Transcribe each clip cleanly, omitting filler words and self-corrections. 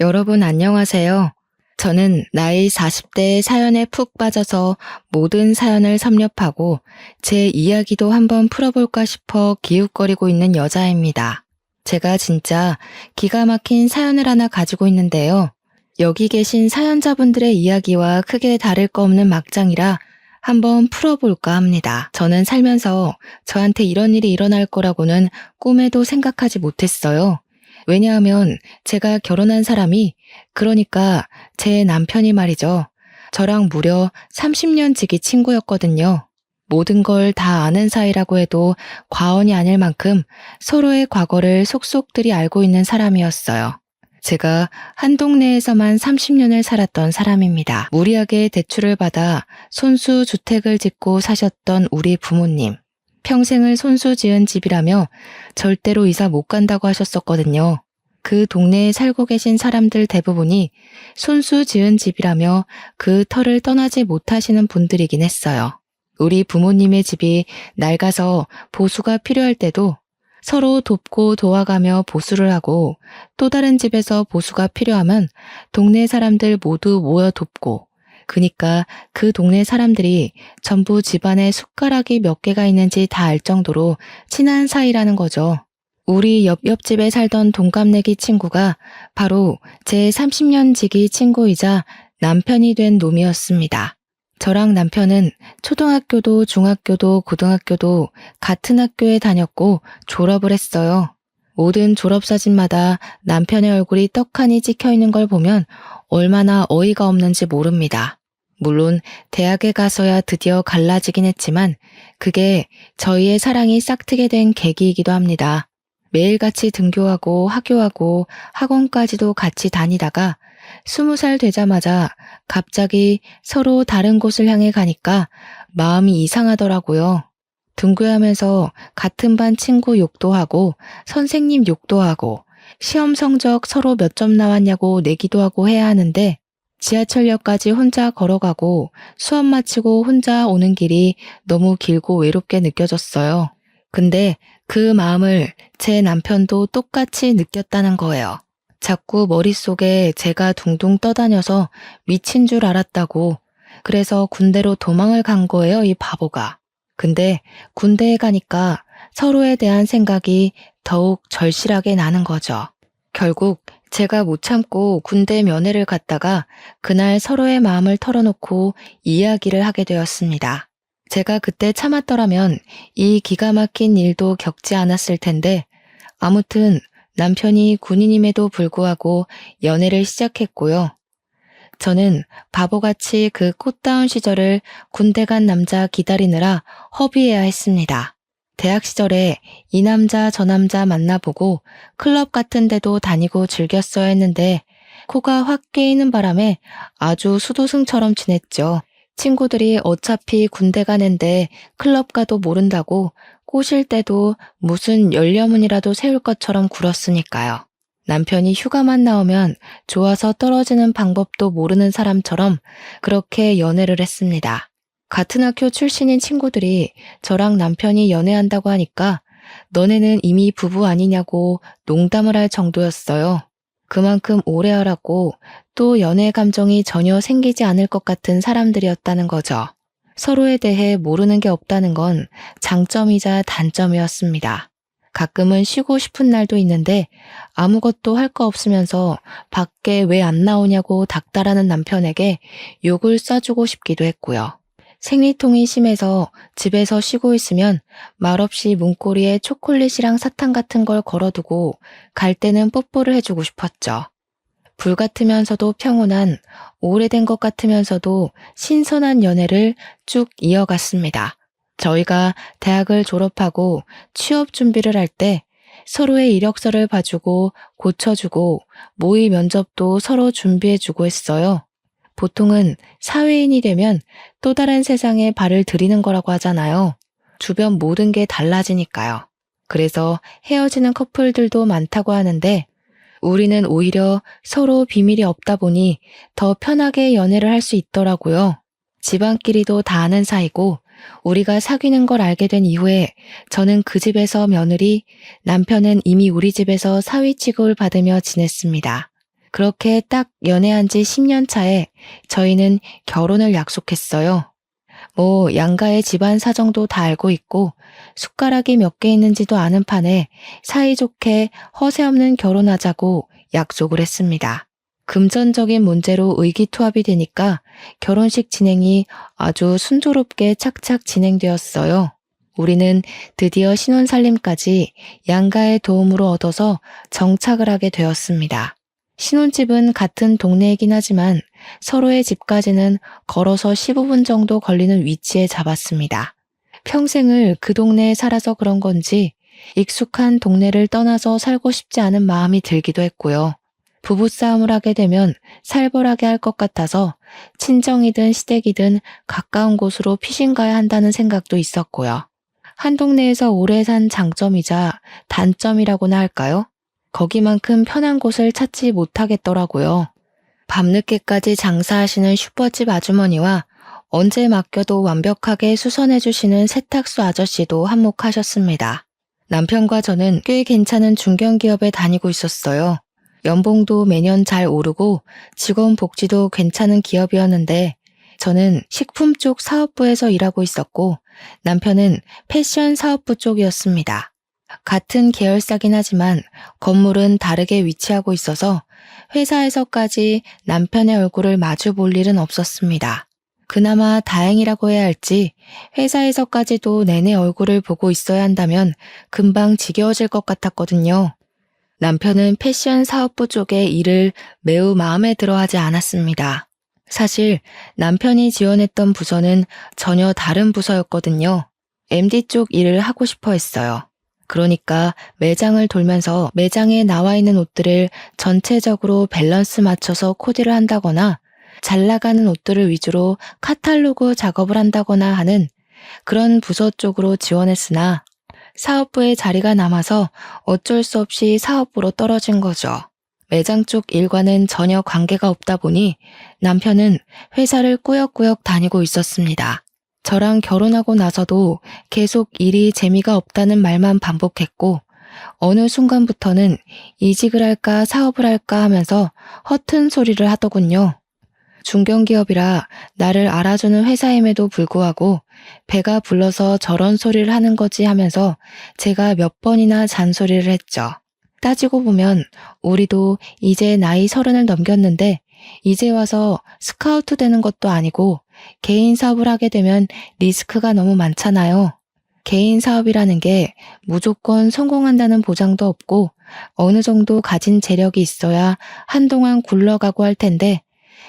여러분 안녕하세요. 저는 나이 40대의 사연에 푹 빠져서 모든 사연을 섭렵하고 제 이야기도 한번 풀어볼까 싶어 기웃거리고 있는 여자입니다. 제가 진짜 기가 막힌 사연을 하나 가지고 있는데요. 여기 계신 사연자분들의 이야기와 크게 다를 거 없는 막장이라 한번 풀어볼까 합니다. 저는 살면서 저한테 이런 일이 일어날 거라고는 꿈에도 생각하지 못했어요. 왜냐하면 제가 결혼한 사람이, 그러니까 제 남편이 말이죠. 저랑 무려 30년 지기 친구였거든요. 모든 걸 다 아는 사이라고 해도 과언이 아닐 만큼 서로의 과거를 속속들이 알고 있는 사람이었어요. 제가 한 동네에서만 30년을 살았던 사람입니다. 무리하게 대출을 받아 손수 주택을 짓고 사셨던 우리 부모님. 평생을 손수 지은 집이라며 절대로 이사 못 간다고 하셨었거든요. 그 동네에 살고 계신 사람들 대부분이 손수 지은 집이라며 그 터를 떠나지 못하시는 분들이긴 했어요. 우리 부모님의 집이 낡아서 보수가 필요할 때도 서로 돕고 도와가며 보수를 하고, 또 다른 집에서 보수가 필요하면 동네 사람들 모두 모여 돕고, 그니까 그 동네 사람들이 전부 집안에 숟가락이 몇 개가 있는지 다 알 정도로 친한 사이라는 거죠. 우리 옆집에 살던 동갑내기 친구가 바로 제 30년 지기 친구이자 남편이 된 놈이었습니다. 저랑 남편은 초등학교도 중학교도 고등학교도 같은 학교에 다녔고 졸업을 했어요. 모든 졸업사진마다 남편의 얼굴이 떡하니 찍혀 있는 걸 보면 얼마나 어이가 없는지 모릅니다. 물론 대학에 가서야 드디어 갈라지긴 했지만 그게 저희의 사랑이 싹트게 된 계기이기도 합니다. 매일같이 등교하고 하교하고 학원까지도 같이 다니다가 20살 되자마자 갑자기 서로 다른 곳을 향해 가니까 마음이 이상하더라고요. 등교하면서 같은 반 친구 욕도 하고 선생님 욕도 하고 시험 성적 서로 몇 점 나왔냐고 내기도 하고 해야 하는데, 지하철역까지 혼자 걸어가고 수업 마치고 혼자 오는 길이 너무 길고 외롭게 느껴졌어요. 근데 그 마음을 제 남편도 똑같이 느꼈다는 거예요. 자꾸 머릿속에 제가 둥둥 떠다녀서 미친 줄 알았다고. 그래서 군대로 도망을 간 거예요, 이 바보가. 근데 군대에 가니까 서로에 대한 생각이 더욱 절실하게 나는 거죠. 결국 제가 못 참고 군대 면회를 갔다가 그날 서로의 마음을 털어놓고 이야기를 하게 되었습니다. 제가 그때 참았더라면 이 기가 막힌 일도 겪지 않았을 텐데, 아무튼 남편이 군인임에도 불구하고 연애를 시작했고요. 저는 바보같이 그 꽃다운 시절을 군대 간 남자 기다리느라 허비해야 했습니다. 대학 시절에 이 남자 저 남자 만나보고 클럽 같은 데도 다니고 즐겼어야 했는데 코가 확 깨이는 바람에 아주 수도승처럼 지냈죠. 친구들이 어차피 군대 가는데 클럽 가도 모른다고 꼬실 때도 무슨 열려문이라도 세울 것처럼 굴었으니까요. 남편이 휴가만 나오면 좋아서 떨어지는 방법도 모르는 사람처럼 그렇게 연애를 했습니다. 같은 학교 출신인 친구들이 저랑 남편이 연애한다고 하니까 너네는 이미 부부 아니냐고 농담을 할 정도였어요. 그만큼 오래 하라고, 또 연애 감정이 전혀 생기지 않을 것 같은 사람들이었다는 거죠. 서로에 대해 모르는 게 없다는 건 장점이자 단점이었습니다. 가끔은 쉬고 싶은 날도 있는데 아무것도 할 거 없으면서 밖에 왜 안 나오냐고 닥달하는 남편에게 욕을 쏴주고 싶기도 했고요. 생리통이 심해서 집에서 쉬고 있으면 말없이 문고리에 초콜릿이랑 사탕 같은 걸 걸어두고 갈 때는 뽀뽀를 해주고 싶었죠. 불같으면서도 평온한, 오래된 것 같으면서도 신선한 연애를 쭉 이어갔습니다. 저희가 대학을 졸업하고 취업 준비를 할 때 서로의 이력서를 봐주고 고쳐주고 모의 면접도 서로 준비해주고 했어요. 보통은 사회인이 되면 또 다른 세상에 발을 들이는 거라고 하잖아요. 주변 모든 게 달라지니까요. 그래서 헤어지는 커플들도 많다고 하는데, 우리는 오히려 서로 비밀이 없다 보니 더 편하게 연애를 할 수 있더라고요. 집안끼리도 다 아는 사이고, 우리가 사귀는 걸 알게 된 이후에 저는 그 집에서 며느리, 남편은 이미 우리 집에서 사위 취급을 받으며 지냈습니다. 그렇게 딱 연애한 지 10년 차에 저희는 결혼을 약속했어요. 뭐 양가의 집안 사정도 다 알고 있고 숟가락이 몇 개 있는지도 아는 판에 사이좋게 허세 없는 결혼하자고 약속을 했습니다. 금전적인 문제로 의기투합이 되니까 결혼식 진행이 아주 순조롭게 착착 진행되었어요. 우리는 드디어 신혼살림까지 양가의 도움으로 얻어서 정착을 하게 되었습니다. 신혼집은 같은 동네이긴 하지만 서로의 집까지는 걸어서 15분 정도 걸리는 위치에 잡았습니다. 평생을 그 동네에 살아서 그런 건지 익숙한 동네를 떠나서 살고 싶지 않은 마음이 들기도 했고요. 부부싸움을 하게 되면 살벌하게 할 것 같아서 친정이든 시댁이든 가까운 곳으로 피신 가야 한다는 생각도 있었고요. 한 동네에서 오래 산 장점이자 단점이라고나 할까요? 거기만큼 편한 곳을 찾지 못하겠더라고요. 밤늦게까지 장사하시는 슈퍼집 아주머니와 언제 맡겨도 완벽하게 수선해주시는 세탁소 아저씨도 한몫하셨습니다. 남편과 저는 꽤 괜찮은 중견기업에 다니고 있었어요. 연봉도 매년 잘 오르고 직원 복지도 괜찮은 기업이었는데 저는 식품 쪽 사업부에서 일하고 있었고 남편은 패션 사업부 쪽이었습니다. 같은 계열사긴 하지만 건물은 다르게 위치하고 있어서 회사에서까지 남편의 얼굴을 마주 볼 일은 없었습니다. 그나마 다행이라고 해야 할지 회사에서까지도 내내 얼굴을 보고 있어야 한다면 금방 지겨워질 것 같았거든요. 남편은 패션 사업부 쪽의 일을 매우 마음에 들어 하지 않았습니다. 사실 남편이 지원했던 부서는 전혀 다른 부서였거든요. MD 쪽 일을 하고 싶어 했어요. 그러니까 매장을 돌면서 매장에 나와 있는 옷들을 전체적으로 밸런스 맞춰서 코디를 한다거나 잘 나가는 옷들을 위주로 카탈로그 작업을 한다거나 하는 그런 부서 쪽으로 지원했으나 사업부에 자리가 남아서 어쩔 수 없이 사업부로 떨어진 거죠. 매장 쪽 일과는 전혀 관계가 없다 보니 남편은 회사를 꾸역꾸역 다니고 있었습니다. 저랑 결혼하고 나서도 계속 일이 재미가 없다는 말만 반복했고 어느 순간부터는 이직을 할까 사업을 할까 하면서 허튼 소리를 하더군요. 중견기업이라 나를 알아주는 회사임에도 불구하고 배가 불러서 저런 소리를 하는 거지 하면서 제가 몇 번이나 잔소리를 했죠. 따지고 보면 우리도 이제 나이 30을 넘겼는데 이제 와서 스카우트 되는 것도 아니고 개인 사업을 하게 되면 리스크가 너무 많잖아요. 개인 사업이라는 게 무조건 성공한다는 보장도 없고 어느 정도 가진 재력이 있어야 한동안 굴러가고 할 텐데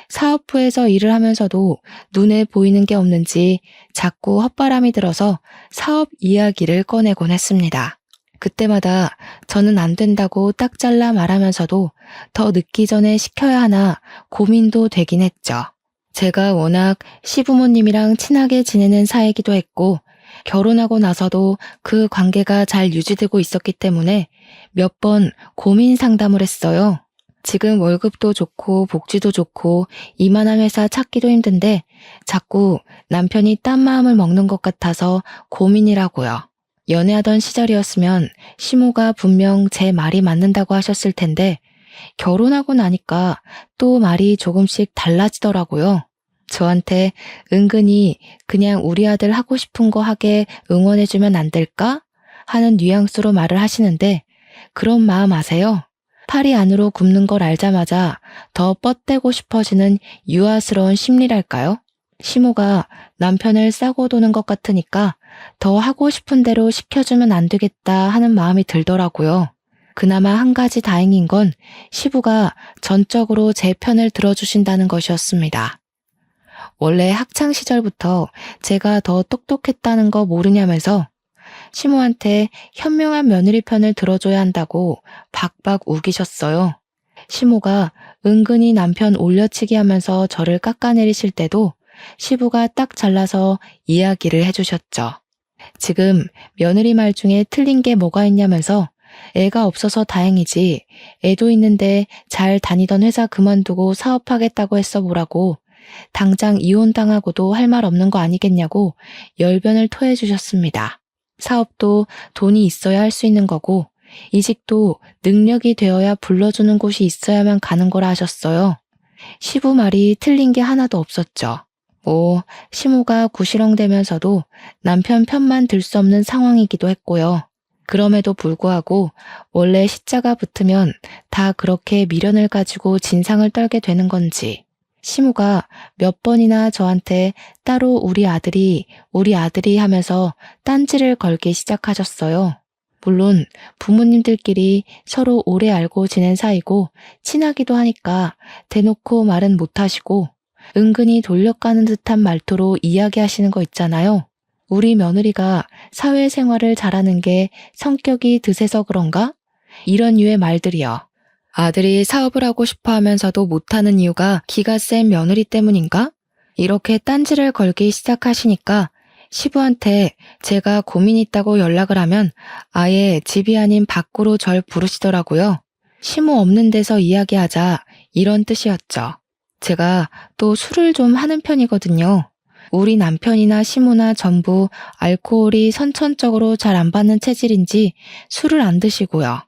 사업부에서 일을 하면서도 눈에 보이는 게 없는지 자꾸 헛바람이 들어서 사업 이야기를 꺼내곤 했습니다. 그때마다 저는 안 된다고 딱 잘라 말하면서도 더 늦기 전에 시켜야 하나 고민도 되긴 했죠. 제가 워낙 시부모님이랑 친하게 지내는 사이기도 했고 결혼하고 나서도 그 관계가 잘 유지되고 있었기 때문에 몇 번 고민 상담을 했어요. 지금 월급도 좋고 복지도 좋고 이만한 회사 찾기도 힘든데 자꾸 남편이 딴 마음을 먹는 것 같아서 고민이라고요. 연애하던 시절이었으면 시모가 분명 제 말이 맞는다고 하셨을 텐데 결혼하고 나니까 또 말이 조금씩 달라지더라고요. 저한테 은근히 그냥 우리 아들 하고 싶은 거 하게 응원해주면 안 될까? 하는 뉘앙스로 말을 하시는데 그런 마음 아세요? 팔이 안으로 굽는 걸 알자마자 더 뻗대고 싶어지는 유아스러운 심리랄까요? 시모가 남편을 싸고 도는 것 같으니까 더 하고 싶은 대로 시켜주면 안 되겠다 하는 마음이 들더라고요. 그나마 한 가지 다행인 건 시부가 전적으로 제 편을 들어주신다는 것이었습니다. 원래 학창 시절부터 제가 더 똑똑했다는 거 모르냐면서 시모한테 현명한 며느리 편을 들어줘야 한다고 박박 우기셨어요. 시모가 은근히 남편 올려치기 하면서 저를 깎아내리실 때도 시부가 딱 잘라서 이야기를 해주셨죠. 지금 며느리 말 중에 틀린 게 뭐가 있냐면서 애가 없어서 다행이지 애도 있는데 잘 다니던 회사 그만두고 사업하겠다고 했어 보라고 당장 이혼당하고도 할 말 없는 거 아니겠냐고 열변을 토해주셨습니다. 사업도 돈이 있어야 할 수 있는 거고 이직도 능력이 되어야 불러주는 곳이 있어야만 가는 거라 하셨어요. 시부 말이 틀린 게 하나도 없었죠. 시모가 구시렁대면서도 남편 편만 들 수 없는 상황이기도 했고요. 그럼에도 불구하고 원래 시자가 붙으면 다 그렇게 미련을 가지고 진상을 떨게 되는 건지 시모가 몇 번이나 저한테 따로 우리 아들이 하면서 딴지를 걸기 시작하셨어요. 물론 부모님들끼리 서로 오래 알고 지낸 사이고 친하기도 하니까 대놓고 말은 못하시고 은근히 돌려가는 듯한 말투로 이야기하시는 거 있잖아요. 우리 며느리가 사회생활을 잘하는 게 성격이 드세서 그런가? 이런 류의 말들이요. 아들이 사업을 하고 싶어 하면서도 못하는 이유가 기가 센 며느리 때문인가? 이렇게 딴지를 걸기 시작하시니까 시부한테 제가 고민 있다고 연락을 하면 아예 집이 아닌 밖으로 절 부르시더라고요. 시모 없는 데서 이야기하자 이런 뜻이었죠. 제가 또 술을 좀 하는 편이거든요. 우리 남편이나 시모나 전부 알코올이 선천적으로 잘 안 받는 체질인지 술을 안 드시고요.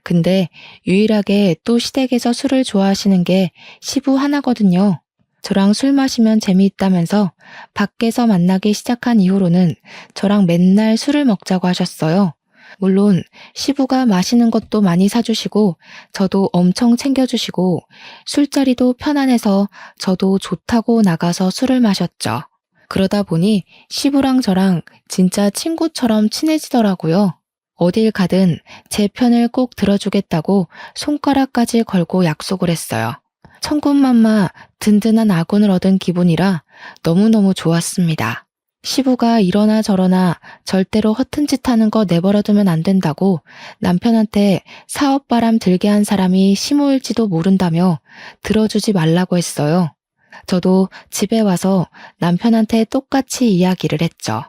근데 유일하게 또 시댁에서 술을 좋아하시는 게 시부 하나거든요. 저랑 술 마시면 재미있다면서 밖에서 만나기 시작한 이후로는 저랑 맨날 술을 먹자고 하셨어요. 물론 시부가 마시는 것도 많이 사주시고 저도 엄청 챙겨주시고 술자리도 편안해서 저도 좋다고 나가서 술을 마셨죠. 그러다 보니 시부랑 저랑 진짜 친구처럼 친해지더라고요. 어딜 가든 제 편을 꼭 들어주겠다고 손가락까지 걸고 약속을 했어요. 천군만마 든든한 아군을 얻은 기분이라 너무너무 좋았습니다. 시부가 이러나 저러나 절대로 허튼 짓 하는 거 내버려두면 안 된다고 남편한테 사업바람 들게 한 사람이 시모일지도 모른다며 들어주지 말라고 했어요. 저도 집에 와서 남편한테 똑같이 이야기를 했죠.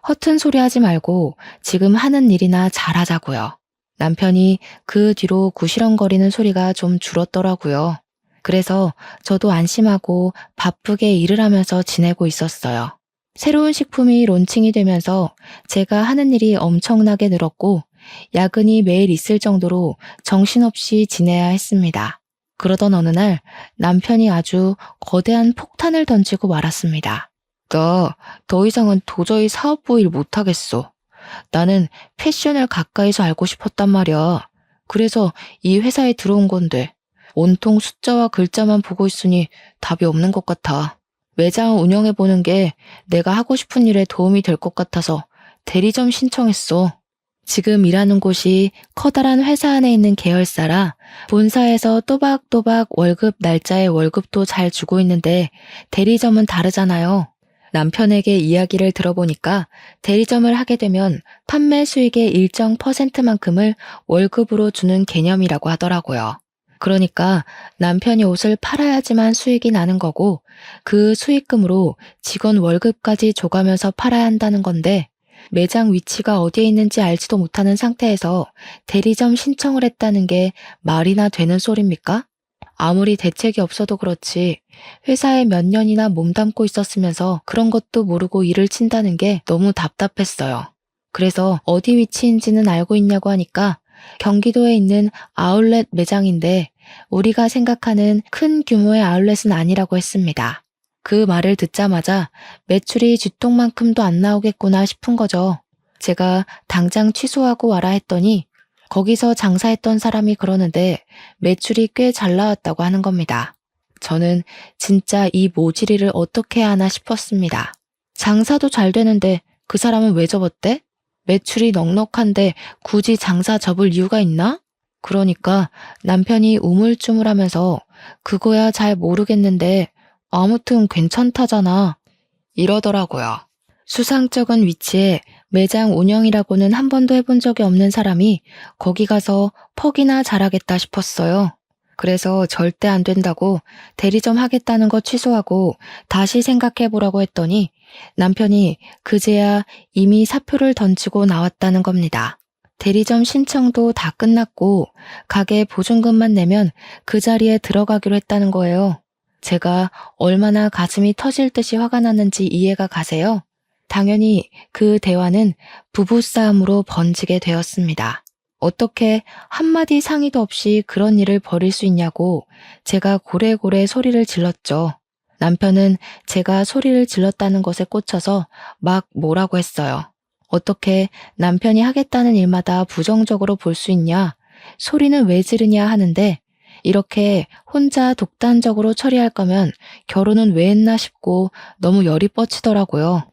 허튼 소리 하지 말고 지금 하는 일이나 잘하자고요. 남편이 그 뒤로 구시렁거리는 소리가 좀 줄었더라고요. 그래서 저도 안심하고 바쁘게 일을 하면서 지내고 있었어요. 새로운 식품이 론칭이 되면서 제가 하는 일이 엄청나게 늘었고 야근이 매일 있을 정도로 정신없이 지내야 했습니다. 그러던 어느 날 남편이 아주 거대한 폭탄을 던지고 말았습니다. 나 더 이상은 도저히 사업부 일 못하겠어. 나는 패션을 가까이서 알고 싶었단 말이야. 그래서 이 회사에 들어온 건데 온통 숫자와 글자만 보고 있으니 답이 없는 것 같아. 매장 운영해보는 게 내가 하고 싶은 일에 도움이 될 것 같아서 대리점 신청했어. 지금 일하는 곳이 커다란 회사 안에 있는 계열사라 본사에서 또박또박 월급 날짜에 월급도 잘 주고 있는데 대리점은 다르잖아요. 남편에게 이야기를 들어보니까 대리점을 하게 되면 판매 수익의 일정 %만큼을 월급으로 주는 개념이라고 하더라고요. 그러니까 남편이 옷을 팔아야지만 수익이 나는 거고 그 수익금으로 직원 월급까지 줘가면서 팔아야 한다는 건데 매장 위치가 어디에 있는지 알지도 못하는 상태에서 대리점 신청을 했다는 게 말이나 되는 소리입니까? 아무리 대책이 없어도 그렇지 회사에 몇 년이나 몸담고 있었으면서 그런 것도 모르고 일을 친다는 게 너무 답답했어요. 그래서 어디 위치인지는 알고 있냐고 하니까 경기도에 있는 아울렛 매장인데 우리가 생각하는 큰 규모의 아울렛은 아니라고 했습니다. 그 말을 듣자마자 매출이 쥐똥만큼도 안 나오겠구나 싶은 거죠. 제가 당장 취소하고 와라 했더니 거기서 장사했던 사람이 그러는데 매출이 꽤 잘 나왔다고 하는 겁니다. 저는 진짜 이 모질이를 어떻게 해야 하나 싶었습니다. 장사도 잘 되는데 그 사람은 왜 접었대? 매출이 넉넉한데 굳이 장사 접을 이유가 있나? 그러니까 남편이 우물쭈물하면서 그거야 잘 모르겠는데 아무튼 괜찮다잖아 이러더라고요. 수상쩍은 위치에 매장 운영이라고는 한 번도 해본 적이 없는 사람이 거기 가서 퍽이나 잘하겠다 싶었어요. 그래서 절대 안 된다고 대리점 하겠다는 거 취소하고 다시 생각해보라고 했더니 남편이 그제야 이미 사표를 던지고 나왔다는 겁니다. 대리점 신청도 다 끝났고 가게 보증금만 내면 그 자리에 들어가기로 했다는 거예요. 제가 얼마나 가슴이 터질 듯이 화가 났는지 이해가 가세요? 당연히 그 대화는 부부싸움으로 번지게 되었습니다. 어떻게 한마디 상의도 없이 그런 일을 벌일 수 있냐고 제가 고래고래 소리를 질렀죠. 남편은 제가 소리를 질렀다는 것에 꽂혀서 막 뭐라고 했어요. 어떻게 남편이 하겠다는 일마다 부정적으로 볼 수 있냐? 소리는 왜 지르냐 하는데 이렇게 혼자 독단적으로 처리할 거면 결혼은 왜 했나 싶고 너무 열이 뻗치더라고요.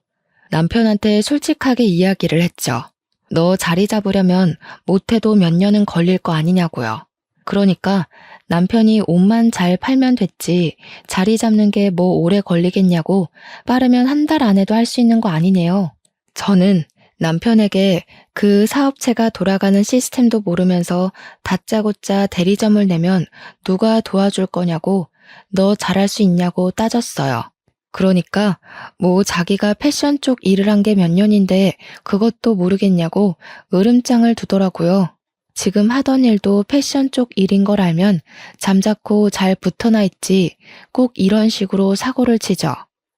남편한테 솔직하게 이야기를 했죠. 너 자리 잡으려면 못해도 몇 년은 걸릴 거 아니냐고요. 그러니까 남편이 옷만 잘 팔면 됐지 자리 잡는 게 뭐 오래 걸리겠냐고 빠르면 한 달 안에도 할 수 있는 거 아니네요. 저는 남편에게 그 사업체가 돌아가는 시스템도 모르면서 다짜고짜 대리점을 내면 누가 도와줄 거냐고 너 잘할 수 있냐고 따졌어요. 그러니까 뭐 자기가 패션 쪽 일을 한 게 몇 년인데 그것도 모르겠냐고 으름장을 두더라고요. 지금 하던 일도 패션 쪽 일인 걸 알면 잠자코 잘 붙어나 있지 꼭 이런 식으로 사고를 치죠.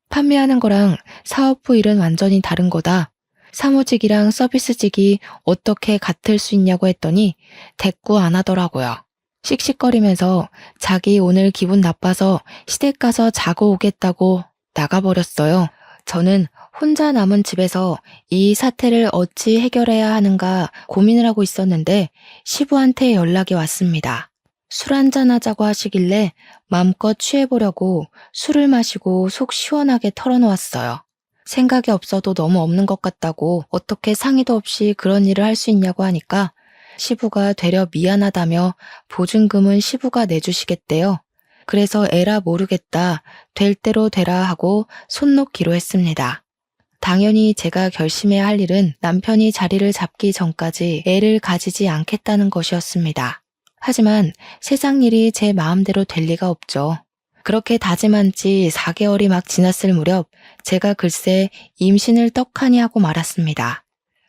판매하는 거랑 사업부 일은 완전히 다른 거다. 사무직이랑 서비스직이 어떻게 같을 수 있냐고 했더니 대꾸 안 하더라고요. 씩씩거리면서 자기 오늘 기분 나빠서 시댁 가서 자고 오겠다고 나가버렸어요. 저는 혼자 남은 집에서 이 사태를 어찌 해결해야 하는가 고민을 하고 있었는데 시부한테 연락이 왔습니다. 술 한잔 하자고 하시길래 마음껏 취해보려고 술을 마시고 속 시원하게 털어놓았어요. 생각이 없어도 너무 없는 것 같다고 어떻게 상의도 없이 그런 일을 할 수 있냐고 하니까 시부가 되려 미안하다며 보증금은 시부가 내주시겠대요. 그래서 에라 모르겠다, 될 대로 되라 하고 손 놓기로 했습니다. 당연히 제가 결심해야 할 일은 남편이 자리를 잡기 전까지 애를 가지지 않겠다는 것이었습니다. 하지만 세상 일이 제 마음대로 될 리가 없죠. 그렇게 다짐한 지 4개월이 막 지났을 무렵 제가 글쎄 임신을 떡하니 하고 말았습니다.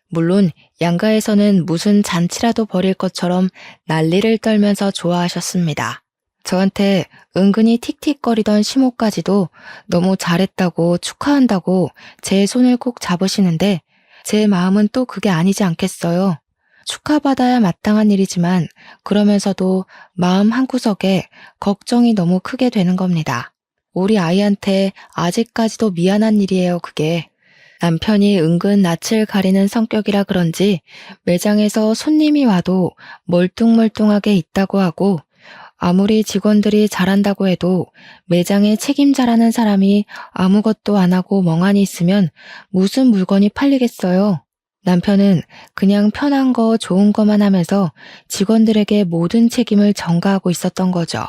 물론 양가에서는 무슨 잔치라도 벌일 것처럼 난리를 떨면서 좋아하셨습니다. 저한테 은근히 틱틱거리던 시모까지도 너무 잘했다고 축하한다고 제 손을 꼭 잡으시는데 제 마음은 또 그게 아니지 않겠어요. 축하받아야 마땅한 일이지만 그러면서도 마음 한구석에 걱정이 너무 크게 되는 겁니다. 우리 아이한테 아직까지도 미안한 일이에요, 그게. 남편이 은근 낯을 가리는 성격이라 그런지 매장에서 손님이 와도 멀뚱멀뚱하게 있다고 하고 아무리 직원들이 잘한다고 해도 매장의 책임자라는 사람이 아무것도 안 하고 멍하니 있으면 무슨 물건이 팔리겠어요. 남편은 그냥 편한 거 좋은 거만 하면서 직원들에게 모든 책임을 전가하고 있었던 거죠.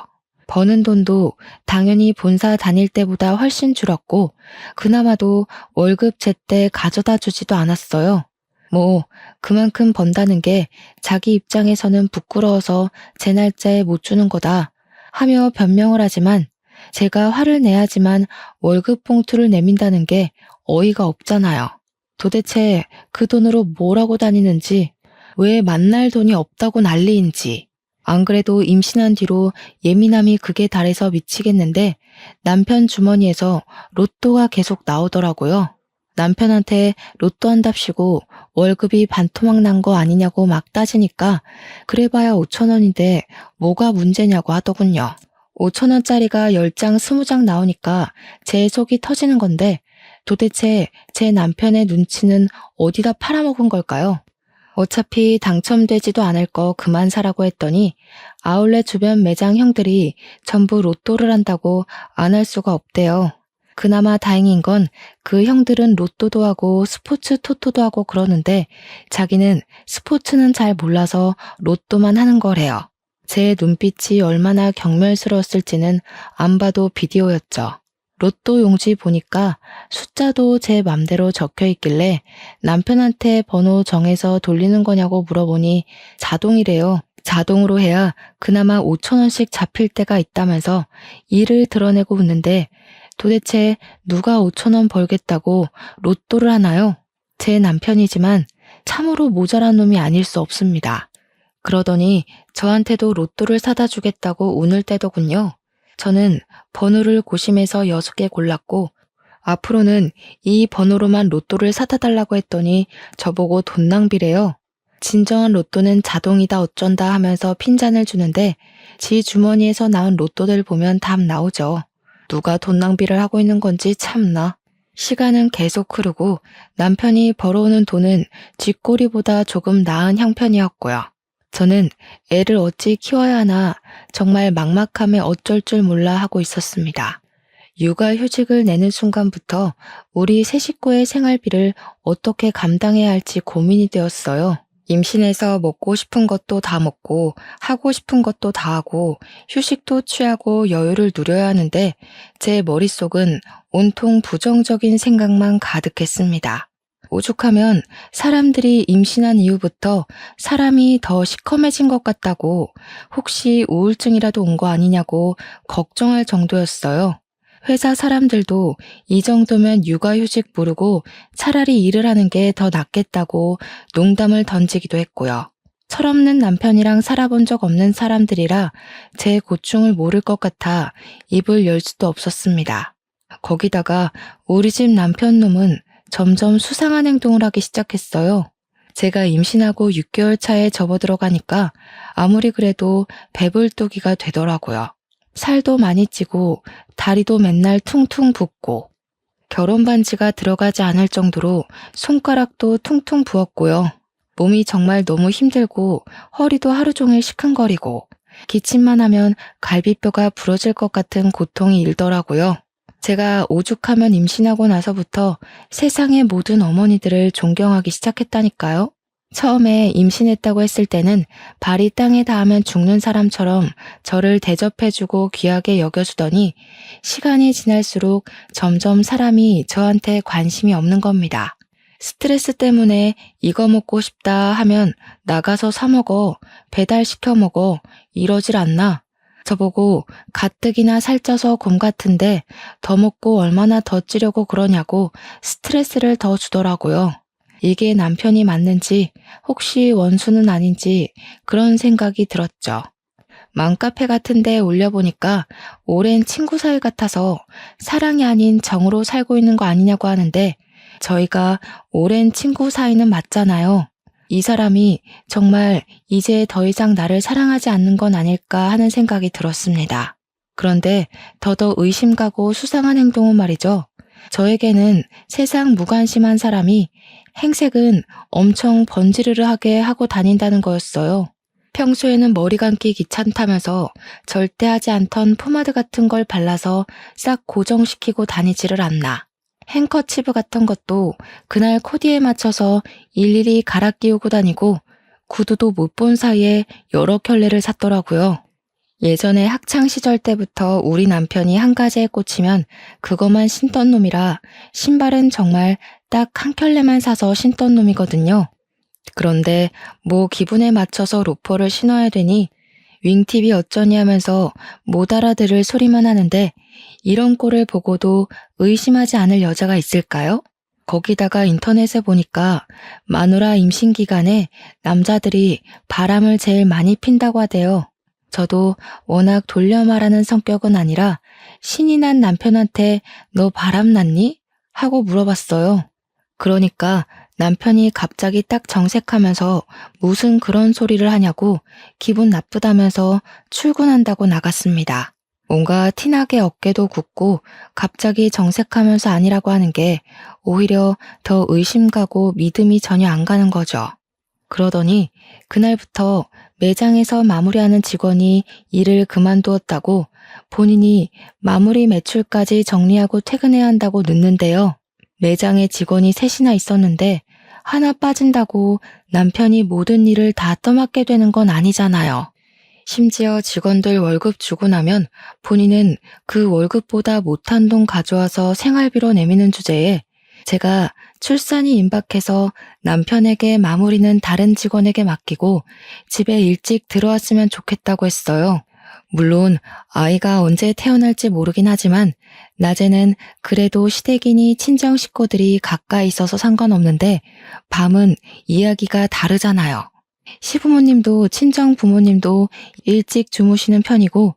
버는 돈도 당연히 본사 다닐 때보다 훨씬 줄었고 그나마도 월급 제때 가져다 주지도 않았어요. 뭐 그만큼 번다는 게 자기 입장에서는 부끄러워서 제 날짜에 못 주는 거다 하며 변명을 하지만 제가 화를 내야지만 월급 봉투를 내민다는 게 어이가 없잖아요. 도대체 그 돈으로 뭘 하고 다니는지, 왜 만날 돈이 없다고 난리인지. 안 그래도 임신한 뒤로 예민함이 극에 달해서 미치겠는데 남편 주머니에서 로또가 계속 나오더라고요. 남편한테 로또 한답시고 월급이 반토막 난 거 아니냐고 막 따지니까 그래봐야 5,000원인데 뭐가 문제냐고 하더군요. 5,000원짜리가 10장 20장 나오니까 제 속이 터지는 건데 도대체 제 남편의 눈치는 어디다 팔아먹은 걸까요? 어차피 당첨되지도 않을 거 그만 사라고 했더니 아울렛 주변 매장 형들이 전부 로또를 한다고 안 할 수가 없대요. 그나마 다행인 건 그 형들은 로또도 하고 스포츠 토토도 하고 그러는데 자기는 스포츠는 잘 몰라서 로또만 하는 거래요. 제 눈빛이 얼마나 경멸스러웠을지는 안 봐도 비디오였죠. 로또 용지 보니까 숫자도 제 맘대로 적혀 있길래 남편한테 번호 정해서 돌리는 거냐고 물어보니 자동이래요. 자동으로 해야 그나마 5,000원씩 잡힐 때가 있다면서 이를 드러내고 웃는데 도대체 누가 5,000원 벌겠다고 로또를 하나요? 제 남편이지만 참으로 모자란 놈이 아닐 수 없습니다. 그러더니 저한테도 로또를 사다 주겠다고 운을 떼더군요. 저는 번호를 고심해서 6개 골랐고 앞으로는 이 번호로만 로또를 사다 달라고 했더니 저보고 돈 낭비래요. 진정한 로또는 자동이다 어쩐다 하면서 핀잔을 주는데 지 주머니에서 나온 로또들 보면 답 나오죠. 누가 돈 낭비를 하고 있는 건지 참나. 시간은 계속 흐르고 남편이 벌어오는 돈은 쥐꼬리보다 조금 나은 형편이었고요. 저는 애를 어찌 키워야 하나 정말 막막함에 어쩔 줄 몰라 하고 있었습니다. 육아휴직을 내는 순간부터 우리 세 식구의 생활비를 어떻게 감당해야 할지 고민이 되었어요. 임신해서 먹고 싶은 것도 다 먹고 하고 싶은 것도 다 하고 휴식도 취하고 여유를 누려야 하는데 제 머릿속은 온통 부정적인 생각만 가득했습니다. 오죽하면 사람들이 임신한 이후부터 사람이 더 시커매진 것 같다고 혹시 우울증이라도 온 거 아니냐고 걱정할 정도였어요. 회사 사람들도 이 정도면 육아휴직 모르고 차라리 일을 하는 게 더 낫겠다고 농담을 던지기도 했고요. 철없는 남편이랑 살아본 적 없는 사람들이라 제 고충을 모를 것 같아 입을 열 수도 없었습니다. 거기다가 우리 집 남편 놈은 점점 수상한 행동을 하기 시작했어요. 제가 임신하고 6개월 차에 접어들어가니까 아무리 그래도 배불뚝이가 되더라고요. 살도 많이 찌고 다리도 맨날 퉁퉁 붓고 결혼 반지가 들어가지 않을 정도로 손가락도 퉁퉁 부었고요. 몸이 정말 너무 힘들고 허리도 하루 종일 시큰거리고 기침만 하면 갈비뼈가 부러질 것 같은 고통이 일더라고요. 제가 오죽하면 임신하고 나서부터 세상의 모든 어머니들을 존경하기 시작했다니까요. 처음에 임신했다고 했을 때는 발이 땅에 닿으면 죽는 사람처럼 저를 대접해주고 귀하게 여겨주더니 시간이 지날수록 점점 사람이 저한테 관심이 없는 겁니다. 스트레스 때문에 이거 먹고 싶다 하면 나가서 사 먹어, 배달시켜 먹어, 이러질 않나? 저보고 가뜩이나 살쪄서 곰 같은데 더 먹고 얼마나 더 찌려고 그러냐고 스트레스를 더 주더라고요. 이게 남편이 맞는지 혹시 원수는 아닌지 그런 생각이 들었죠. 맘카페 같은 데 올려보니까 오랜 친구 사이 같아서 사랑이 아닌 정으로 살고 있는 거 아니냐고 하는데 저희가 오랜 친구 사이는 맞잖아요. 이 사람이 정말 이제 더 이상 나를 사랑하지 않는 건 아닐까 하는 생각이 들었습니다. 그런데 더더 의심 가고 수상한 행동은 말이죠. 저에게는 세상 무관심한 사람이 행색은 엄청 번지르르하게 하고 다닌다는 거였어요. 평소에는 머리 감기 귀찮다면서 절대 하지 않던 포마드 같은 걸 발라서 싹 고정시키고 다니지를 않나. 행커치브 같은 것도 그날 코디에 맞춰서 일일이 갈아 끼우고 다니고 구두도 못 본 사이에 여러 켤레를 샀더라고요. 예전에 학창 시절 때부터 우리 남편이 한 가지에 꽂히면 그것만 신던 놈이라 신발은 정말 딱 한 켤레만 사서 신던 놈이거든요. 그런데 뭐 기분에 맞춰서 로퍼를 신어야 되니 윙팁이 어쩌니 하면서 못 알아들을 소리만 하는데 이런 꼴을 보고도 의심하지 않을 여자가 있을까요? 거기다가 인터넷에 보니까 마누라 임신 기간에 남자들이 바람을 제일 많이 핀다고 하대요. 저도 워낙 돌려 말하는 성격은 아니라 신이 난 남편한테 너 바람 났니? 하고 물어봤어요. 그러니까 남편이 갑자기 딱 정색하면서 무슨 그런 소리를 하냐고 기분 나쁘다면서 출근한다고 나갔습니다. 뭔가 티나게 어깨도 굽고 갑자기 정색하면서 아니라고 하는 게 오히려 더 의심 가고 믿음이 전혀 안 가는 거죠. 그러더니 그날부터 매장에서 마무리하는 직원이 일을 그만두었다고 본인이 마무리 매출까지 정리하고 퇴근해야 한다고 늦는데요. 매장에 직원이 셋이나 있었는데 하나 빠진다고 남편이 모든 일을 다 떠맡게 되는 건 아니잖아요. 심지어 직원들 월급 주고 나면 본인은 그 월급보다 못한 돈 가져와서 생활비로 내미는 주제에 제가 출산이 임박해서 남편에게 마무리는 다른 직원에게 맡기고 집에 일찍 들어왔으면 좋겠다고 했어요. 물론 아이가 언제 태어날지 모르긴 하지만 낮에는 그래도 시댁이니 친정 식구들이 가까이 있어서 상관없는데 밤은 이야기가 다르잖아요. 시부모님도 친정 부모님도 일찍 주무시는 편이고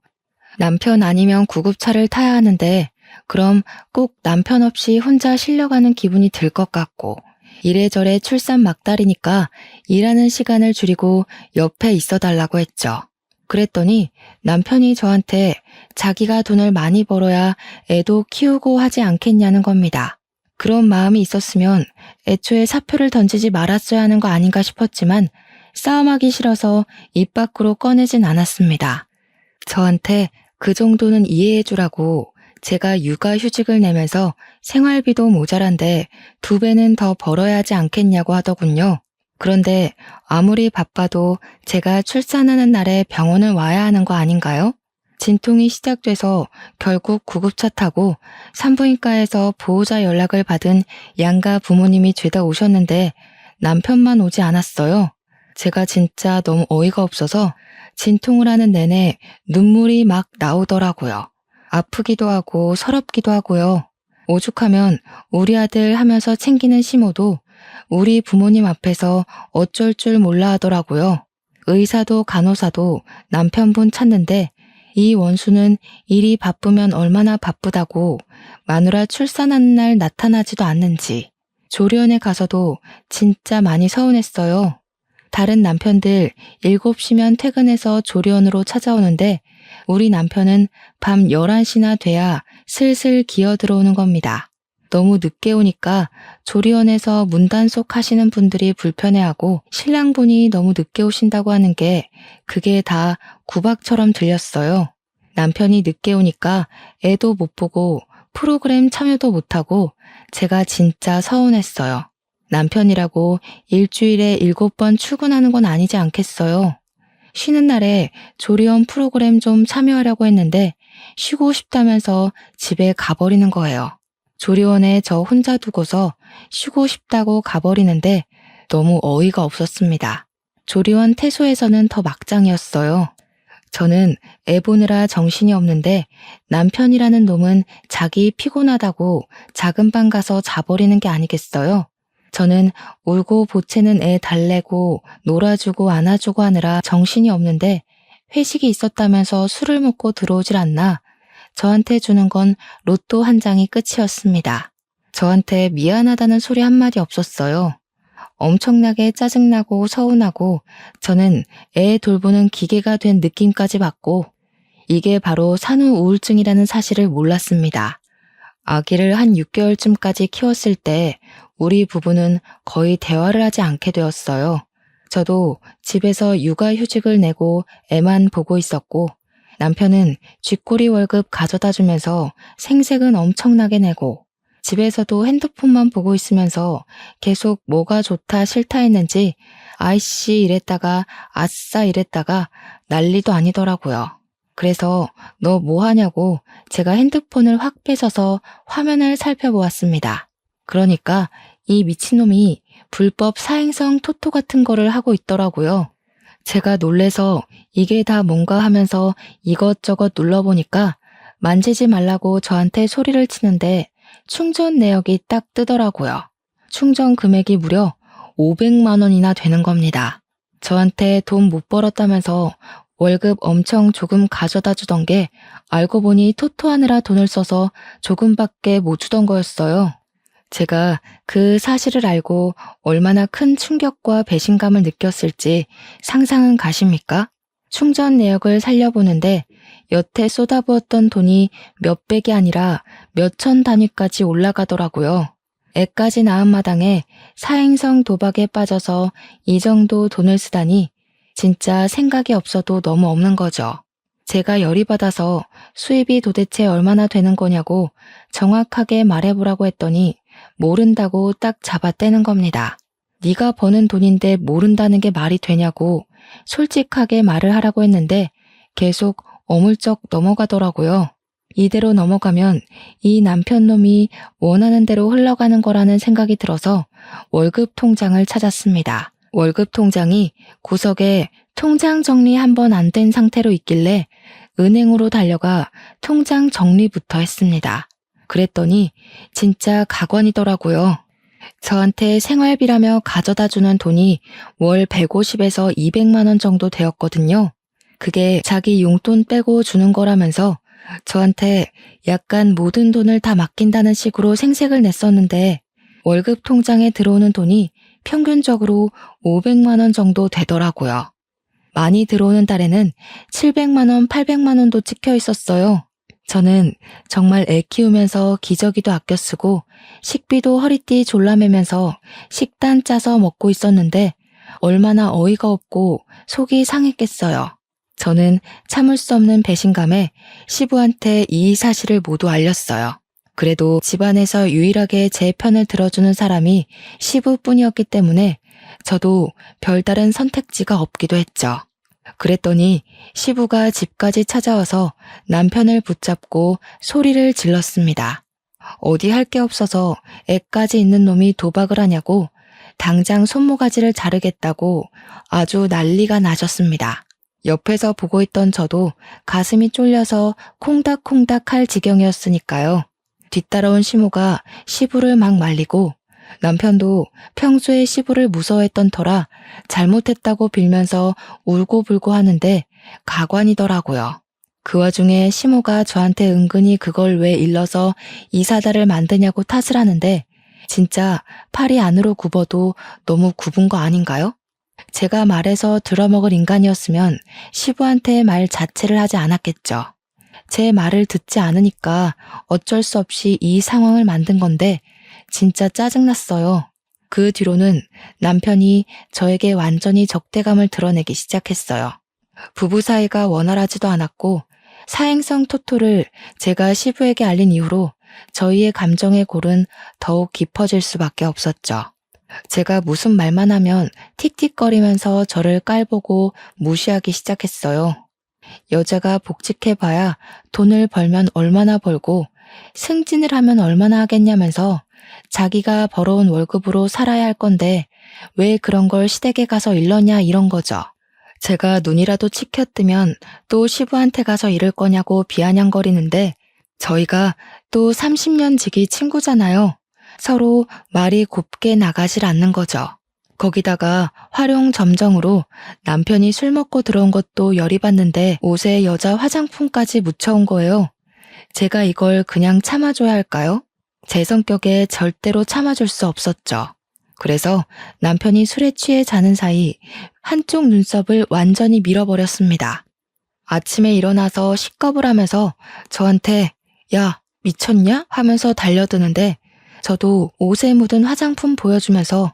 남편 아니면 구급차를 타야 하는데 그럼 꼭 남편 없이 혼자 실려가는 기분이 들 것 같고 이래저래 출산 막달이니까 일하는 시간을 줄이고 옆에 있어 달라고 했죠. 그랬더니 남편이 저한테 자기가 돈을 많이 벌어야 애도 키우고 하지 않겠냐는 겁니다. 그런 마음이 있었으면 애초에 사표를 던지지 말았어야 하는 거 아닌가 싶었지만 싸움하기 싫어서 입 밖으로 꺼내진 않았습니다. 저한테 그 정도는 이해해 주라고 제가 육아휴직을 내면서 생활비도 모자란데 2배는 더 벌어야 하지 않겠냐고 하더군요. 그런데 아무리 바빠도 제가 출산하는 날에 병원을 와야 하는 거 아닌가요? 진통이 시작돼서 결국 구급차 타고 산부인과에서 보호자 연락을 받은 양가 부모님이 죄다 오셨는데 남편만 오지 않았어요. 제가 진짜 너무 어이가 없어서 진통을 하는 내내 눈물이 막 나오더라고요. 아프기도 하고 서럽기도 하고요. 오죽하면 우리 아들 하면서 챙기는 시모도 우리 부모님 앞에서 어쩔 줄 몰라 하더라고요. 의사도 간호사도 남편분 찾는데 이 원수는 일이 바쁘면 얼마나 바쁘다고 마누라 출산하는 날 나타나지도 않는지 조리원에 가서도 진짜 많이 서운했어요. 다른 남편들 7시면 퇴근해서 조리원으로 찾아오는데 우리 남편은 밤 11시나 돼야 슬슬 기어 들어오는 겁니다. 너무 늦게 오니까 조리원에서 문단속 하시는 분들이 불편해하고 신랑분이 너무 늦게 오신다고 하는 게 그게 다 구박처럼 들렸어요. 남편이 늦게 오니까 애도 못 보고 프로그램 참여도 못하고 제가 진짜 서운했어요. 남편이라고 일주일에 7번 출근하는 건 아니지 않겠어요. 쉬는 날에 조리원 프로그램 좀 참여하려고 했는데 쉬고 싶다면서 집에 가버리는 거예요. 조리원에 저 혼자 두고서 쉬고 싶다고 가버리는데 너무 어이가 없었습니다. 조리원 퇴소에서는 더 막장이었어요. 저는 애 보느라 정신이 없는데 남편이라는 놈은 자기 피곤하다고 작은 방 가서 자버리는 게 아니겠어요? 저는 울고 보채는 애 달래고 놀아주고 안아주고 하느라 정신이 없는데 회식이 있었다면서 술을 먹고 들어오질 않나 저한테 주는 건 로또 한 장이 끝이었습니다. 저한테 미안하다는 소리 한마디 없었어요. 엄청나게 짜증나고 서운하고 저는 애 돌보는 기계가 된 느낌까지 받고 이게 바로 산후 우울증이라는 사실을 몰랐습니다. 아기를 한 6개월쯤까지 키웠을 때 우리 부부는 거의 대화를 하지 않게 되었어요. 저도 집에서 육아휴직을 내고 애만 보고 있었고 남편은 쥐꼬리 월급 가져다 주면서 생색은 엄청나게 내고 집에서도 핸드폰만 보고 있으면서 계속 뭐가 좋다 싫다 했는지 아이씨 이랬다가 아싸 이랬다가 난리도 아니더라고요. 그래서 너 뭐 하냐고 제가 핸드폰을 확 뺏어서 화면을 살펴보았습니다. 그러니까 이 미친놈이 불법 사행성 토토 같은 거를 하고 있더라고요. 제가 놀래서 이게 다 뭔가 하면서 이것저것 눌러보니까 만지지 말라고 저한테 소리를 치는데 충전 내역이 딱 뜨더라고요. 충전 금액이 무려 500만 원이나 되는 겁니다. 저한테 돈 못 벌었다면서 월급 엄청 조금 가져다 주던 게 알고 보니 토토하느라 돈을 써서 조금밖에 못 주던 거였어요. 제가 그 사실을 알고 얼마나 큰 충격과 배신감을 느꼈을지 상상은 가십니까? 충전 내역을 살려보는데 여태 쏟아부었던 돈이 몇백이 아니라 몇천 단위까지 올라가더라고요. 애까지 낳은 마당에 사행성 도박에 빠져서 이 정도 돈을 쓰다니 진짜 생각이 없어도 너무 없는 거죠. 제가 열이 받아서 수입이 도대체 얼마나 되는 거냐고 정확하게 말해보라고 했더니 모른다고 딱 잡아떼는 겁니다. 네가 버는 돈인데 모른다는 게 말이 되냐고 솔직하게 말을 하라고 했는데 계속 어물쩍 넘어가더라고요. 이대로 넘어가면 이 남편놈이 원하는 대로 흘러가는 거라는 생각이 들어서 월급 통장을 찾았습니다. 월급 통장이 구석에 통장 정리 한 번 안 된 상태로 있길래 은행으로 달려가 통장 정리부터 했습니다. 그랬더니 진짜 가관이더라고요. 저한테 생활비라며 가져다 주는 돈이 월 150에서 200만 원 정도 되었거든요. 그게 자기 용돈 빼고 주는 거라면서 저한테 약간 모든 돈을 다 맡긴다는 식으로 생색을 냈었는데 월급 통장에 들어오는 돈이 평균적으로 500만 원 정도 되더라고요. 많이 들어오는 달에는 700만 원, 800만 원도 찍혀 있었어요. 저는 정말 애 키우면서 기저귀도 아껴 쓰고 식비도 허리띠 졸라매면서 식단 짜서 먹고 있었는데 얼마나 어이가 없고 속이 상했겠어요. 저는 참을 수 없는 배신감에 시부한테 이 사실을 모두 알렸어요. 그래도 집안에서 유일하게 제 편을 들어주는 사람이 시부뿐이었기 때문에 저도 별다른 선택지가 없기도 했죠. 그랬더니 시부가 집까지 찾아와서 남편을 붙잡고 소리를 질렀습니다. 어디 할 게 없어서 애까지 있는 놈이 도박을 하냐고 당장 손모가지를 자르겠다고 아주 난리가 나셨습니다. 옆에서 보고 있던 저도 가슴이 쫄려서 콩닥콩닥 할 지경이었으니까요. 뒤따라온 시모가 시부를 막 말리고 남편도 평소에 시부를 무서워했던 터라 잘못했다고 빌면서 울고불고 하는데 가관이더라고요. 그 와중에 시모가 저한테 은근히 그걸 왜 일러서 이사다를 만드냐고 탓을 하는데 진짜 팔이 안으로 굽어도 너무 굽은 거 아닌가요? 제가 말해서 들어먹을 인간이었으면 시부한테 말 자체를 하지 않았겠죠. 제 말을 듣지 않으니까 어쩔 수 없이 이 상황을 만든 건데 진짜 짜증났어요. 그 뒤로는 남편이 저에게 완전히 적대감을 드러내기 시작했어요. 부부 사이가 원활하지도 않았고 사행성 토토를 제가 시부에게 알린 이후로 저희의 감정의 골은 더욱 깊어질 수밖에 없었죠. 제가 무슨 말만 하면 틱틱거리면서 저를 깔보고 무시하기 시작했어요. 여자가 복직해봐야 돈을 벌면 얼마나 벌고 승진을 하면 얼마나 하겠냐면서 자기가 벌어온 월급으로 살아야 할 건데 왜 그런 걸 시댁에 가서 일러냐 이런 거죠. 제가 눈이라도 치켜뜨면 또 시부한테 가서 이럴 거냐고 비아냥거리는데 저희가 또 30년 지기 친구잖아요. 서로 말이 곱게 나가질 않는 거죠. 거기다가 활용점정으로 남편이 술 먹고 들어온 것도 열이 받는데 옷에 여자 화장품까지 묻혀온 거예요. 제가 이걸 그냥 참아줘야 할까요? 제 성격에 절대로 참아줄 수 없었죠. 그래서 남편이 술에 취해 자는 사이 한쪽 눈썹을 완전히 밀어버렸습니다. 아침에 일어나서 식겁을 하면서 저한테 야, 미쳤냐? 하면서 달려드는데 저도 옷에 묻은 화장품 보여주면서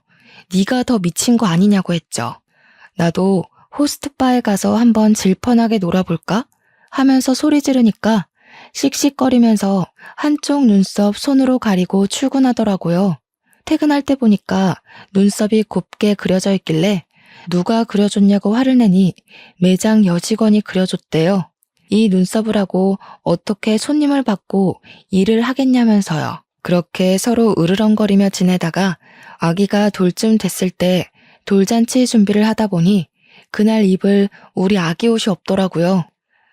네가 더 미친 거 아니냐고 했죠. 나도 호스트바에 가서 한번 질펀하게 놀아볼까? 하면서 소리 지르니까 씩씩거리면서 한쪽 눈썹 손으로 가리고 출근하더라고요. 퇴근할 때 보니까 눈썹이 곱게 그려져 있길래 누가 그려줬냐고 화를 내니 매장 여직원이 그려줬대요. 이 눈썹을 하고 어떻게 손님을 받고 일을 하겠냐면서요. 그렇게 서로 으르렁거리며 지내다가 아기가 돌쯤 됐을 때 돌잔치 준비를 하다 보니 그날 입을 우리 아기 옷이 없더라고요.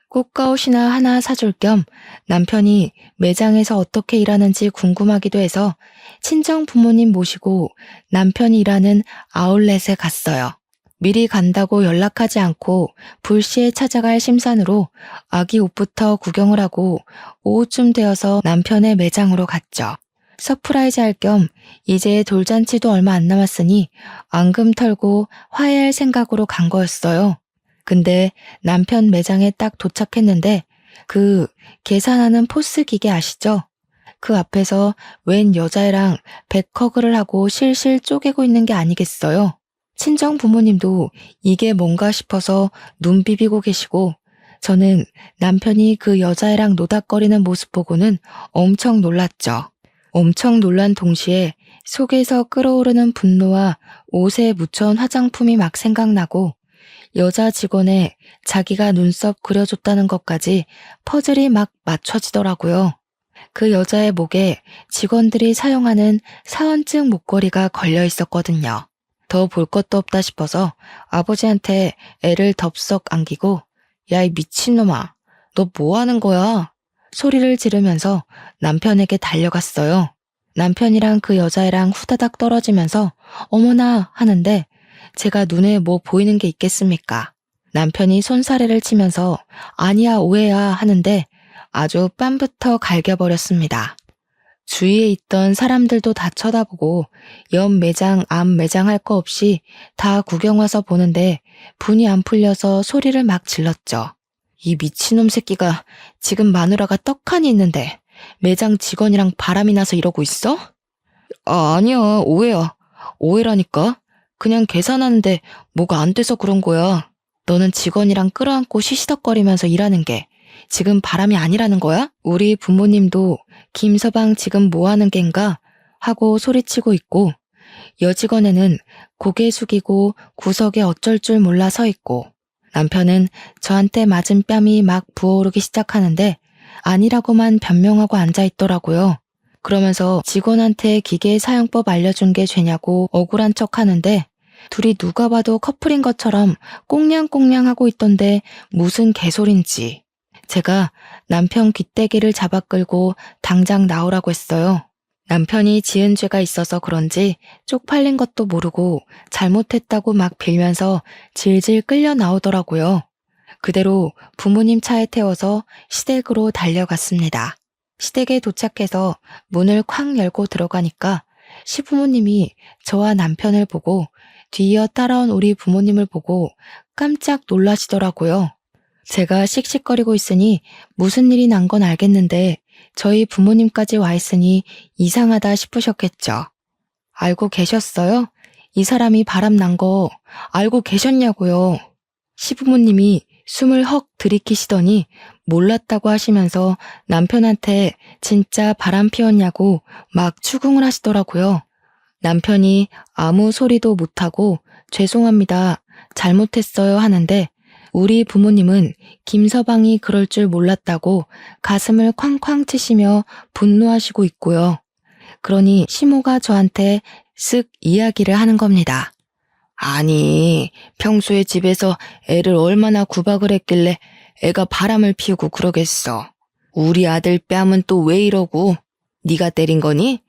꽃가옷이나 하나 사줄 겸 남편이 매장에서 어떻게 일하는지 궁금하기도 해서 친정 부모님 모시고 남편이 일하는 아울렛에 갔어요. 미리 간다고 연락하지 않고 불시에 찾아갈 심산으로 아기 옷부터 구경을 하고 오후쯤 되어서 남편의 매장으로 갔죠. 서프라이즈 할 겸 이제 돌잔치도 얼마 안 남았으니 앙금 털고 화해할 생각으로 간 거였어요. 근데 남편 매장에 딱 도착했는데 그 계산하는 포스 기계 아시죠? 그 앞에서 웬 여자애랑 백허그를 하고 실실 쪼개고 있는 게 아니겠어요? 친정 부모님도 이게 뭔가 싶어서 눈 비비고 계시고 저는 남편이 그 여자애랑 노닥거리는 모습 보고는 엄청 놀랐죠. 엄청 놀란 동시에 속에서 끓어오르는 분노와 옷에 묻혀온 화장품이 막 생각나고 여자 직원에 자기가 눈썹 그려줬다는 것까지 퍼즐이 막 맞춰지더라고요. 그 여자의 목에 직원들이 사용하는 사원증 목걸이가 걸려 있었거든요. 더 볼 것도 없다 싶어서 아버지한테 애를 덥석 안기고 야, 이 미친놈아, 너 뭐 하는 거야? 소리를 지르면서 남편에게 달려갔어요. 남편이랑 그 여자애랑 후다닥 떨어지면서 어머나 하는데 제가 눈에 뭐 보이는 게 있겠습니까? 남편이 손사래를 치면서 아니야 오해야 하는데 아주 뺨부터 갈겨버렸습니다. 주위에 있던 사람들도 다 쳐다보고 옆 매장, 앞 매장 할 거 없이 다 구경 와서 보는데 분이 안 풀려서 소리를 막 질렀죠. 이 미친놈 새끼가 지금 마누라가 떡하니 있는데 매장 직원이랑 바람이 나서 이러고 있어? 아니야, 오해야. 오해라니까. 그냥 계산하는데 뭐가 안 돼서 그런 거야. 너는 직원이랑 끌어안고 시시덕거리면서 일하는 게 지금 바람이 아니라는 거야? 우리 부모님도 김서방 지금 뭐 하는 겐가? 하고 소리치고 있고, 여직원에는 고개 숙이고 구석에 어쩔 줄 몰라 서 있고, 남편은 저한테 맞은 뺨이 막 부어오르기 시작하는데 아니라고만 변명하고 앉아 있더라고요. 그러면서 직원한테 기계 사용법 알려준 게 죄냐고 억울한 척 하는데 둘이 누가 봐도 커플인 것처럼 꽁냥꽁냥 하고 있던데 무슨 개소린지. 제가 남편 귀때기를 잡아 끌고 당장 나오라고 했어요. 남편이 지은 죄가 있어서 그런지 쪽팔린 것도 모르고 잘못했다고 막 빌면서 질질 끌려 나오더라고요. 그대로 부모님 차에 태워서 시댁으로 달려갔습니다. 시댁에 도착해서 문을 콱 열고 들어가니까 시부모님이 저와 남편을 보고 뒤이어 따라온 우리 부모님을 보고 깜짝 놀라시더라고요. 제가 씩씩거리고 있으니 무슨 일이 난 건 알겠는데 저희 부모님까지 와 있으니 이상하다 싶으셨겠죠. 알고 계셨어요? 이 사람이 바람 난 거 알고 계셨냐고요. 시부모님이 숨을 헉 들이키시더니 몰랐다고 하시면서 남편한테 진짜 바람 피웠냐고 막 추궁을 하시더라고요. 남편이 아무 소리도 못하고 죄송합니다, 잘못했어요 하는데 우리 부모님은 김서방이 그럴 줄 몰랐다고 가슴을 쾅쾅 치시며 분노하시고 있고요. 그러니 시모가 저한테 쓱 이야기를 하는 겁니다. 아니, 평소에 집에서 애를 얼마나 구박을 했길래 애가 바람을 피우고 그러겠어. 우리 아들 뺨은 또 왜 이러고? 네가 때린 거니?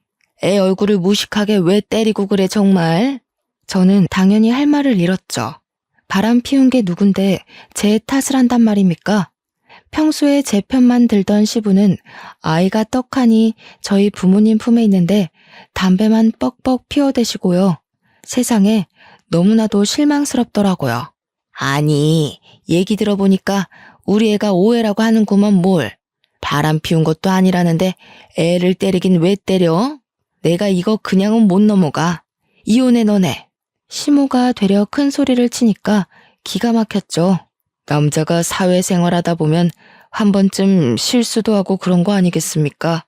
애 얼굴을 무식하게 왜 때리고 그래 정말? 저는 당연히 할 말을 잃었죠. 바람 피운 게 누군데 제 탓을 한단 말입니까? 평소에 제 편만 들던 시부는 아이가 떡하니 저희 부모님 품에 있는데 담배만 뻑뻑 피워대시고요. 세상에 너무나도 실망스럽더라고요. 아니, 얘기 들어보니까 우리 애가 오해라고 하는구먼 뭘. 바람 피운 것도 아니라는데 애를 때리긴 왜 때려? 내가 이거 그냥은 못 넘어가. 이혼해 너네. 시모가 되려 큰 소리를 치니까 기가 막혔죠. 남자가 사회생활하다 보면 한 번쯤 실수도 하고 그런 거 아니겠습니까?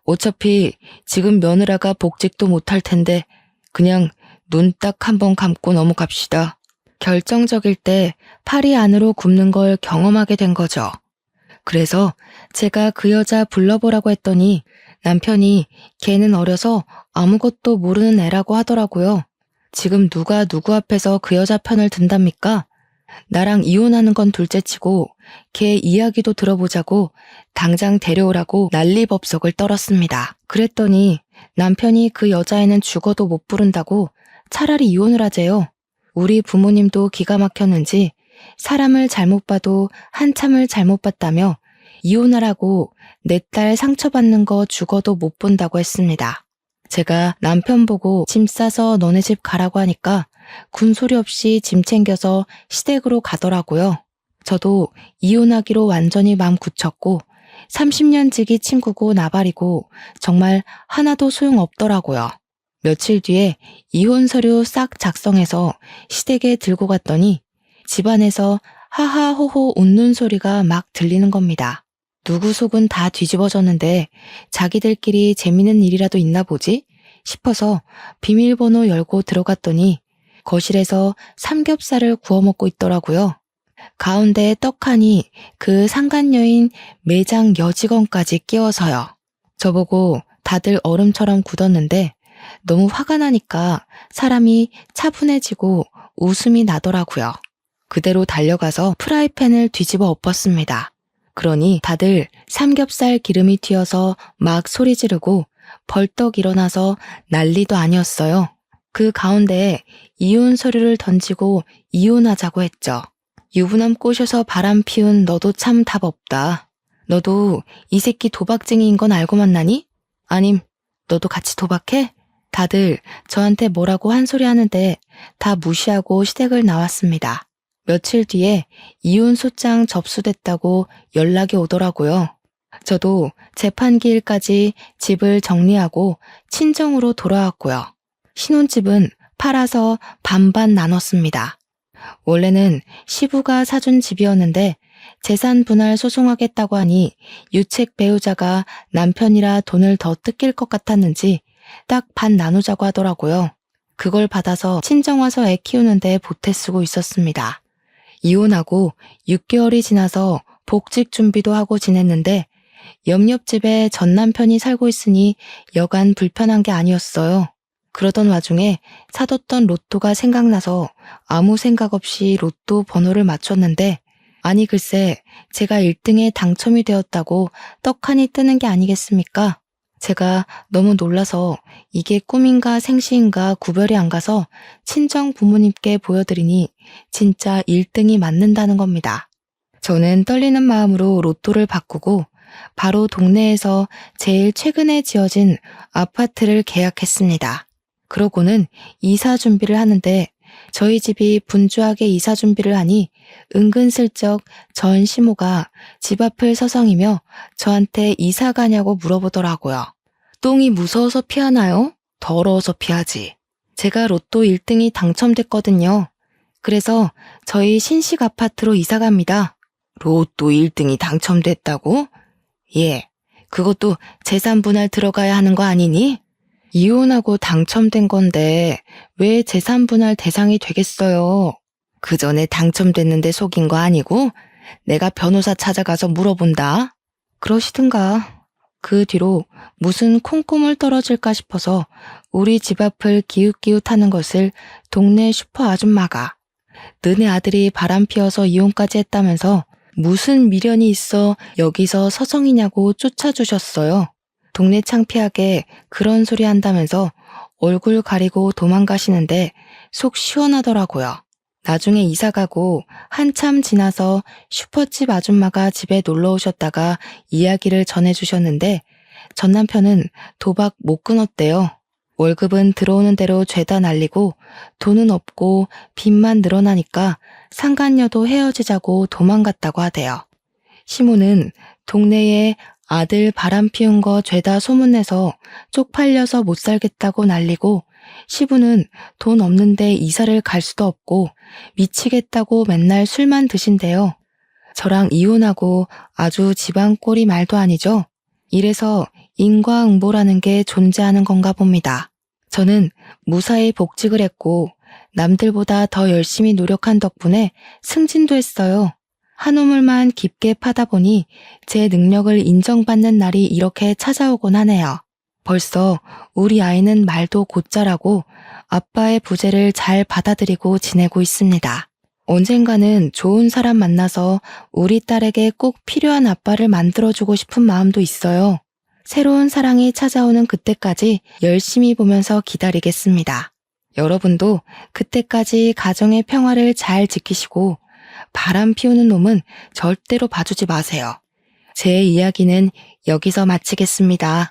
어차피 지금 며느라가 복직도 못할 텐데 그냥 눈 딱 한 번 감고 넘어갑시다. 결정적일 때 팔이 안으로 굽는 걸 경험하게 된 거죠. 그래서 제가 그 여자 불러보라고 했더니 남편이 걔는 어려서 아무것도 모르는 애라고 하더라고요. 지금 누가 누구 앞에서 그 여자 편을 든답니까? 나랑 이혼하는 건 둘째치고 걔 이야기도 들어보자고 당장 데려오라고 난리법석을 떨었습니다. 그랬더니 남편이 그 여자애는 죽어도 못 부른다고 차라리 이혼을 하재요. 우리 부모님도 기가 막혔는지 사람을 잘못 봐도 한참을 잘못 봤다며 이혼하라고 내 딸 상처받는 거 죽어도 못 본다고 했습니다. 제가 남편 보고 짐 싸서 너네 집 가라고 하니까 군소리 없이 짐 챙겨서 시댁으로 가더라고요. 저도 이혼하기로 완전히 마음 굳혔고 30년 지기 친구고 나발이고 정말 하나도 소용없더라고요. 며칠 뒤에 이혼 서류 싹 작성해서 시댁에 들고 갔더니 집안에서 하하호호 웃는 소리가 막 들리는 겁니다. 누구 속은 다 뒤집어졌는데 자기들끼리 재미있는 일이라도 있나 보지 싶어서 비밀번호 열고 들어갔더니 거실에서 삼겹살을 구워 먹고 있더라고요. 가운데에 떡하니 그 상간녀인 매장 여직원까지 끼워서요. 저보고 다들 얼음처럼 굳었는데 너무 화가 나니까 사람이 차분해지고 웃음이 나더라고요. 그대로 달려가서 프라이팬을 뒤집어 엎었습니다. 그러니 다들 삼겹살 기름이 튀어서 막 소리 지르고 벌떡 일어나서 난리도 아니었어요. 그 가운데에 이혼 서류를 던지고 이혼하자고 했죠. 유부남 꼬셔서 바람 피운 너도 참 답 없다. 너도 이 새끼 도박쟁이인 건 알고 만나니? 아님, 너도 같이 도박해? 다들 저한테 뭐라고 한 소리 하는데 다 무시하고 시댁을 나왔습니다. 며칠 뒤에 이혼 소장 접수됐다고 연락이 오더라고요. 저도 재판기일까지 집을 정리하고 친정으로 돌아왔고요. 신혼집은 팔아서 반반 나눴습니다. 원래는 시부가 사준 집이었는데 재산 분할 소송하겠다고 하니 유책 배우자가 남편이라 돈을 더 뜯길 것 같았는지 딱 반 나누자고 하더라고요. 그걸 받아서 친정와서 애 키우는데 보태 쓰고 있었습니다. 이혼하고 6개월이 지나서 복직 준비도 하고 지냈는데 옆집에 전 남편이 살고 있으니 여간 불편한 게 아니었어요. 그러던 와중에 사뒀던 로또가 생각나서 아무 생각 없이 로또 번호를 맞췄는데 아니 글쎄 제가 1등에 당첨이 되었다고 떡하니 뜨는 게 아니겠습니까? 제가 너무 놀라서 이게 꿈인가 생시인가 구별이 안 가서 친정 부모님께 보여드리니 진짜 1등이 맞는다는 겁니다. 저는 떨리는 마음으로 로또를 바꾸고 바로 동네에서 제일 최근에 지어진 아파트를 계약했습니다. 그러고는 이사 준비를 하는데 저희 집이 분주하게 이사 준비를 하니 은근슬쩍 전 시모가 집 앞을 서성이며 저한테 이사 가냐고 물어보더라고요. 똥이 무서워서 피하나요? 더러워서 피하지. 제가 로또 1등이 당첨됐거든요. 그래서 저희 신식 아파트로 이사 갑니다. 로또 1등이 당첨됐다고? 예, 그것도 재산 분할 들어가야 하는 거 아니니? 이혼하고 당첨된 건데 왜 재산 분할 대상이 되겠어요? 그 전에 당첨됐는데 속인 거 아니고 내가 변호사 찾아가서 물어본다. 그러시든가. 그 뒤로 무슨 콩고물 떨어질까 싶어서 우리 집 앞을 기웃기웃하는 것을 동네 슈퍼 아줌마가 너네 아들이 바람 피워서 이혼까지 했다면서 무슨 미련이 있어 여기서 서성이냐고 쫓아주셨어요. 동네 창피하게 그런 소리 한다면서 얼굴 가리고 도망가시는데 속 시원하더라고요. 나중에 이사가고 한참 지나서 슈퍼집 아줌마가 집에 놀러 오셨다가 이야기를 전해주셨는데 전 남편은 도박 못 끊었대요. 월급은 들어오는 대로 죄다 날리고 돈은 없고 빚만 늘어나니까 상간녀도 헤어지자고 도망갔다고 하대요. 시모는 동네에 아들 바람 피운 거 죄다 소문내서 쪽팔려서 못 살겠다고 난리고 시부는 돈 없는데 이사를 갈 수도 없고 미치겠다고 맨날 술만 드신대요. 저랑 이혼하고 아주 집안 꼴이 말도 아니죠. 이래서 인과응보라는 게 존재하는 건가 봅니다. 저는 무사히 복직을 했고 남들보다 더 열심히 노력한 덕분에 승진도 했어요. 한 우물만 깊게 파다 보니 제 능력을 인정받는 날이 이렇게 찾아오곤 하네요. 벌써 우리 아이는 말도 곧잘하고 아빠의 부재를 잘 받아들이고 지내고 있습니다. 언젠가는 좋은 사람 만나서 우리 딸에게 꼭 필요한 아빠를 만들어주고 싶은 마음도 있어요. 새로운 사랑이 찾아오는 그때까지 열심히 보면서 기다리겠습니다. 여러분도 그때까지 가정의 평화를 잘 지키시고 바람 피우는 놈은 절대로 봐주지 마세요. 제 이야기는 여기서 마치겠습니다.